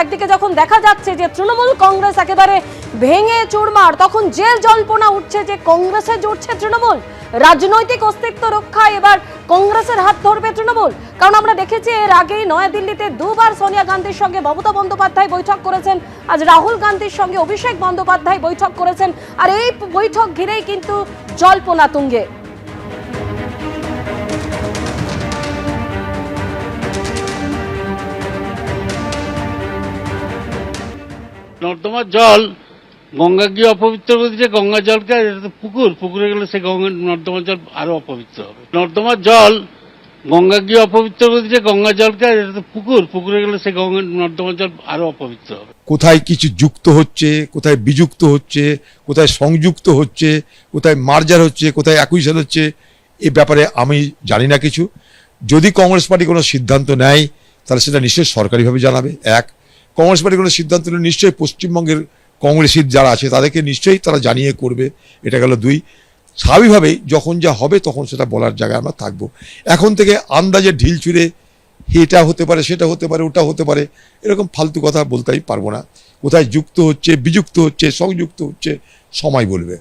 একদিকে যখন দেখা যাচ্ছে যে তৃণমূল কংগ্রেস একেবারে ভেঙে চুরমার, তখন জেল জল্পনা উঠছে যে কংগ্রেসে জুটছে তৃণমূল, রাজনৈতিক অস্তিত্ব রক্ষায় এবার কংগ্রেসের হাত ধরবে তৃণমূল। কারণ আমরা দেখেছি এর আগেই নয়াদিল্লিতে দুবার সোনিয়া গান্ধীর সঙ্গে মমতা বন্দ্যোপাধ্যায় বৈঠক করেছেন, আজ রাহুল গান্ধীর সঙ্গে অভিষেক বন্দ্যোপাধ্যায় বৈঠক করেছেন, আর এই বৈঠক ঘিরেই কিন্তু জল্পনা তুঙ্গে। নর্দমার জল গঙ্গা গিয়ে অপবিত্র করে দিচ্ছে, গঙ্গার জলকে, এটা তো পুকুর, পুকুরে গেলে সে গঙ্গা নর্দমার জল আরো অপবিত্র হবে। নর্দমার জল গঙ্গা গিয়ে অপবিত্র করে দিচ্ছে, গঙ্গার জলকে, এটা তো পুকুর, পুকুরে গেলে সে গঙ্গা নর্দমার জল আরো অপবিত্র হবে। কোথায় কিছু যুক্ত হচ্ছে, কোথায় বিযুক্ত হচ্ছে, কোথায় সংযুক্ত হচ্ছে, কোথায় মার্জার হচ্ছে, কোথায় অ্যাকুইশন হচ্ছে, এ ব্যাপারে আমি জানি না কিছু। যদি কংগ্রেস পার্টি কোনো সিদ্ধান্ত নেয় তাহলে সেটা নিশ্চয়ই সরকারিভাবে জানাবে। এক, কংগ্রেস পার্টি কোনো সিদ্ধান্ত নিলে নিশ্চয়ই পশ্চিমবঙ্গের কংগ্রেসির যারা আছে তাদেরকে নিশ্চয়ই তারা জানিয়ে করবে। এটা গেল দুই। স্বাভাবিকভাবেই যখন যা হবে তখন সেটা বলার জায়গায় আমরা থাকবো। এখন থেকে আন্দাজে ঢিল ছুঁড়ে এটা হতে পারে, সেটা হতে পারে, ওটা হতে পারে, এরকম ফালতু কথা বলতেই পারবো না। কোথায় যুক্ত হচ্ছে, বিযুক্ত হচ্ছে, সংযুক্ত হচ্ছে, সময় বলবে।